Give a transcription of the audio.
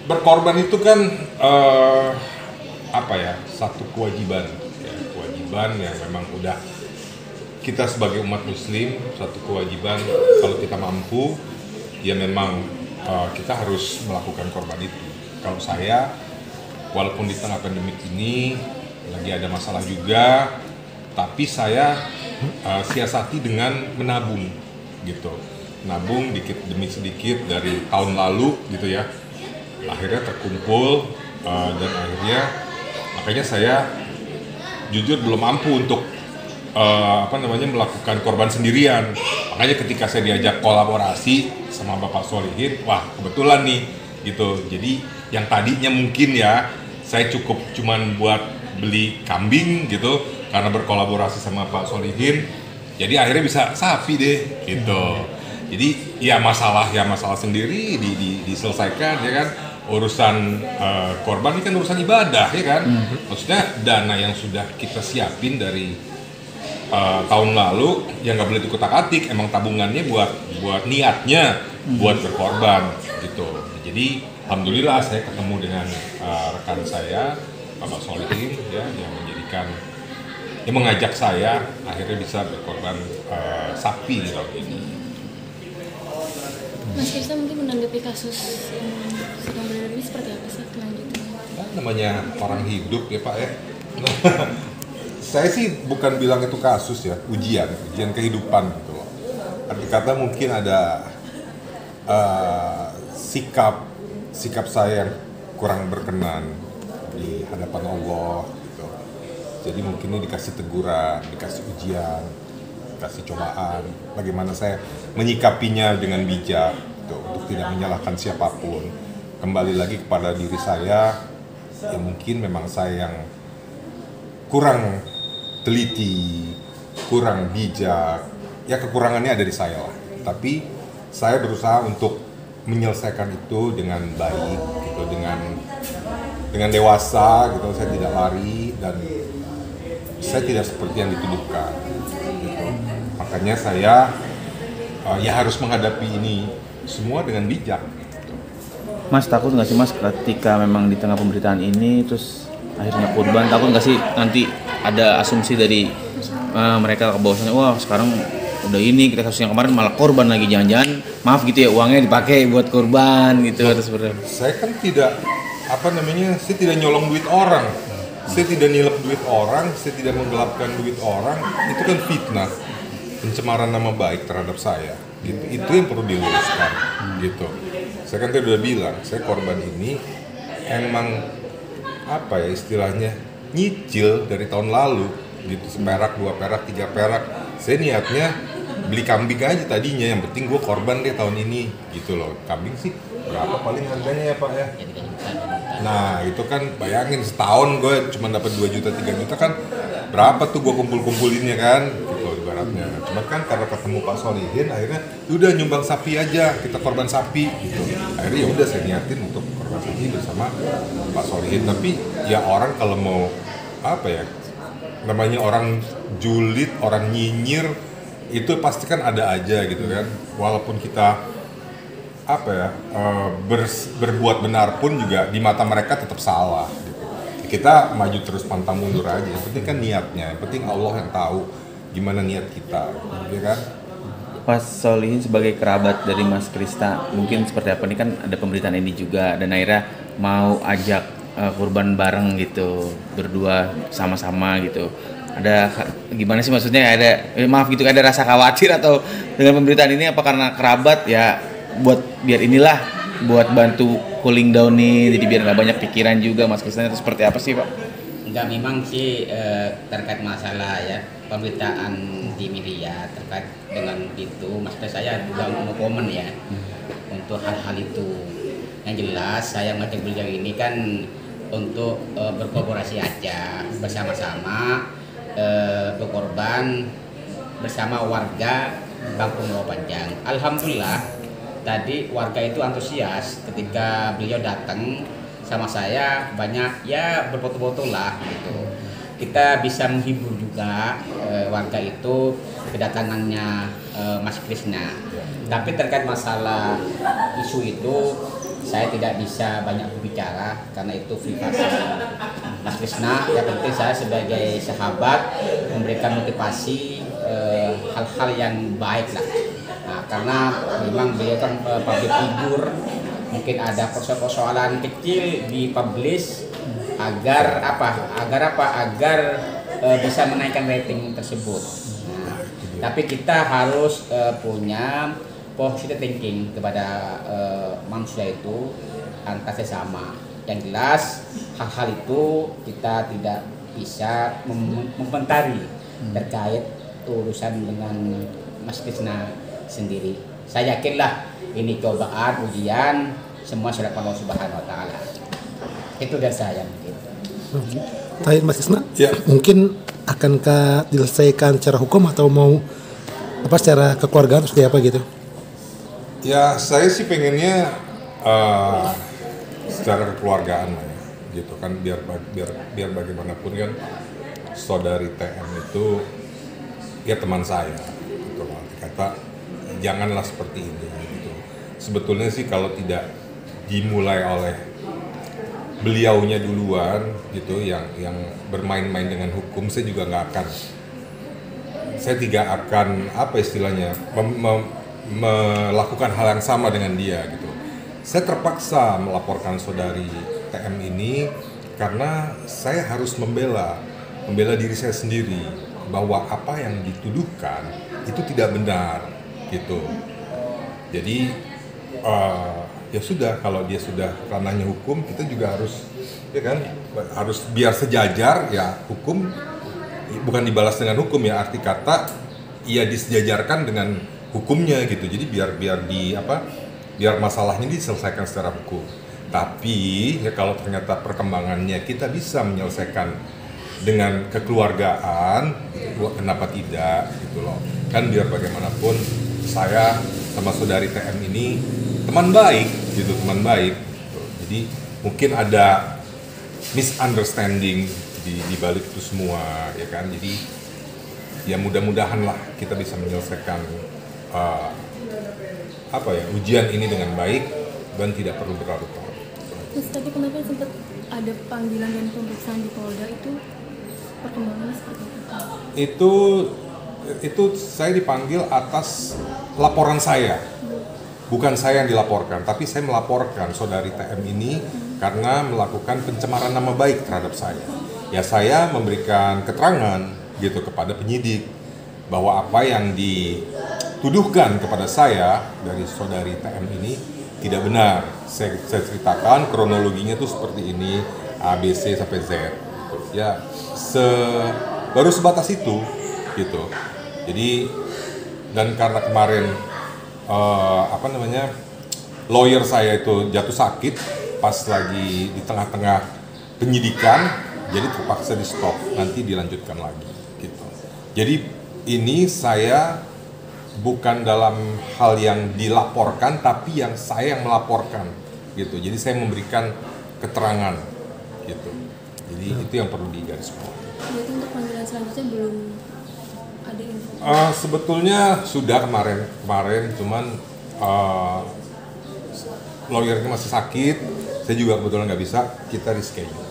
Berkorban itu kan satu kewajiban ya, kewajiban yang memang udah kita sebagai umat muslim, satu kewajiban kalau kita mampu ya memang kita harus melakukan korban itu. Kalau saya walaupun di tengah pandemik ini lagi ada masalah juga, tapi saya siasati dengan menabung gitu, nabung dikit demi sedikit dari tahun lalu gitu ya. Akhirnya terkumpul dan akhirnya makanya saya jujur belum mampu untuk melakukan korban sendirian. Makanya ketika saya diajak kolaborasi sama Bapak Solihin, wah kebetulan nih gitu. Jadi yang tadinya mungkin ya saya cuman buat beli kambing gitu, karena berkolaborasi sama Pak Solihin, jadi akhirnya bisa sapi deh gitu. Jadi ya masalah sendiri diselesaikan ya kan. Urusan korban ini kan urusan ibadah ya kan. Maksudnya dana yang sudah kita siapin dari tahun lalu yang nggak boleh dikutak-atik, emang tabungannya buat niatnya buat berkorban gitu. Jadi alhamdulillah saya ketemu dengan rekan saya Bapak Solihin ya, yang mengajak saya akhirnya bisa berkorban sapi di tahun ini. Mas Krista mungkin menanggapi kasus yang sedang beredar ini seperti apa sih kelanjutannya? Namanya orang hidup ya Pak ya. Saya sih bukan bilang itu kasus ya, ujian kehidupan gitu loh. Arti kata mungkin ada sikap saya yang kurang berkenan di hadapan Allah gitu. Jadi mungkin ini dikasih teguran, dikasih ujian, dikasih cobaan. Bagaimana saya menyikapinya dengan bijak gitu, untuk tidak menyalahkan siapapun. Kembali lagi kepada diri saya, ya mungkin memang saya yang kurang teliti, kurang bijak, ya kekurangannya ada di saya lah. Tapi saya berusaha untuk menyelesaikan itu dengan baik, gitu, dengan dewasa, gitu. Saya tidak lari dan saya tidak seperti yang dituduhkan. Gitu. Makanya saya ya harus menghadapi ini semua dengan bijak. Gitu. Mas, takut nggak sih Mas ketika memang di tengah pemberitaan ini terus akhirnya korban, takut nggak sih nanti ada asumsi dari mereka bahwasannya wah sekarang udah ini kita kasus yang kemarin malah korban lagi, jangan-jangan maaf gitu ya uangnya dipakai buat korban gitu atau seperti apa? Saya kan tidak saya tidak nyolong duit orang, saya tidak nilep duit orang, saya tidak menggelapkan duit orang. Itu kan fitnah, pencemaran nama baik terhadap saya gitu. Itu yang perlu diluruskan gitu. Saya kan tadi udah bilang, saya korban ini emang istilahnya nyicil dari tahun lalu gitu, seperak, 2 perak, 3 perak. Saya niatnya beli kambing aja tadinya, yang penting gue korban deh tahun ini gitu loh. Kambing sih berapa paling harganya ya Pak ya? Nah itu kan bayangin setahun gue cuma dapat 2 juta 3 juta kan, berapa tuh gue kumpul-kumpulinnya kan gitu ibaratnya. Cuma kan karena ketemu Pak Solihin akhirnya udah nyumbang sapi aja, kita korban sapi gitu. Akhirnya ya udah saya niatin untuk korban sapi bersama Pak Solihin. Tapi ya orang kalau mau namanya orang julid, orang nyinyir, itu pasti kan ada aja gitu kan. Walaupun kita berbuat benar pun juga di mata mereka tetap salah gitu. Kita maju terus pantang mundur aja. Yang penting kan niatnya, yang penting Allah yang tahu gimana niat kita, ya kan? Mas Solihin sebagai kerabat dari Mas Krista, mungkin seperti apa nih, kan ada pemberitaan ini juga dan akhirnya mau ajak kurban bareng gitu, berdua sama-sama gitu. Ada gimana sih maksudnya, ada rasa khawatir atau dengan pemberitaan ini apa karena kerabat ya buat bantu cooling down nih, jadi biar nggak banyak pikiran juga Mas Krista, itu seperti apa sih Pak? Enggak, memang sih terkait masalah ya pemberitaan di media terkait dengan itu, maksudnya saya juga mau komen ya untuk hal-hal itu. Yang jelas saya ngajak beliau ini kan untuk berkolaborasi aja bersama-sama, berkorban bersama warga Kampung Rawa Panjang. Alhamdulillah tadi warga itu antusias ketika beliau datang sama saya, banyak ya berfoto-foto lah gitu. kita bisa menghibur juga warga itu kedatangannya Mas Krisna. Tapi terkait masalah isu itu saya tidak bisa banyak berbicara karena itu privasi Mas Krisna. Yang penting saya sebagai sahabat memberikan motivasi hal-hal yang baik lah. Nah, karena memang beliau kan public figure, mungkin ada persoalan kecil dipublish agar bisa menaikkan rating tersebut. Nah, tapi kita harus punya positive thinking kepada manusia itu antar sesama. Yang jelas hal-hal itu kita tidak bisa mengomentari terkait urusan dengan Mas Krisna sendiri. Saya yakinlah ini cobaan, ujian, semua sudah Allah Subhanahu wa taala. Itu dari saya mungkin. Terakhir Mas Krisna, Ya. mungkin akankah diselesaikan secara hukum atau mau secara kekeluargaan seperti apa gitu? Ya, saya sih pengennya secara kekeluargaan lah ya, gitu kan, biar bagaimanapun kan saudari TM itu ya teman saya, gitu loh. Kata janganlah seperti ini, gitu. Sebetulnya sih kalau tidak dimulai oleh beliaunya duluan, gitu, yang bermain-main dengan hukum, saya juga nggak akan, saya tidak akan apa istilahnya melakukan hal yang sama dengan dia, gitu. Saya terpaksa melaporkan saudari TM ini karena saya harus membela diri saya sendiri bahwa apa yang dituduhkan itu tidak benar, gitu. Jadi ya sudah, kalau dia sudah ranahnya hukum, kita juga harus, ya kan, harus biar sejajar ya, hukum bukan dibalas dengan hukum ya, arti kata ya disejajarkan dengan hukumnya, gitu. Jadi biar masalahnya diselesaikan secara hukum. Tapi ya kalau ternyata perkembangannya kita bisa menyelesaikan dengan kekeluargaan, kenapa tidak, gitu loh. Kan biar bagaimanapun saya sama saudari TM ini teman baik, gitu, teman baik. Gitu. Jadi mungkin ada misunderstanding di balik itu semua, ya kan. Jadi ya mudah-mudahan lah kita bisa menyelesaikan ujian ini dengan baik dan tidak perlu berlarut-larut. Terus tadi kemarin sempat ada panggilan dan pemeriksaan di Polda, itu perkembangannya seperti apa? Itu saya dipanggil atas laporan saya. Bukan saya yang dilaporkan, tapi saya melaporkan saudari TM ini karena melakukan pencemaran nama baik terhadap saya. Ya saya memberikan keterangan, gitu, kepada penyidik bahwa apa yang dituduhkan kepada saya dari saudari TM ini tidak benar. Saya ceritakan kronologinya itu seperti ini, A, B, C sampai Z. Ya, baru sebatas itu, gitu. Jadi, dan karena kemarin lawyer saya itu jatuh sakit pas lagi di tengah-tengah penyidikan, jadi terpaksa di stop, nanti dilanjutkan lagi, gitu. Jadi ini saya bukan dalam hal yang dilaporkan, tapi yang saya yang melaporkan, gitu. Jadi saya memberikan keterangan, gitu. Jadi itu yang perlu digarisbawahi. Berarti untuk panggilan selanjutnya belum ada info? Sebetulnya sudah kemarin, cuman lawyernya masih sakit, saya juga kebetulan nggak bisa, kita reschedule.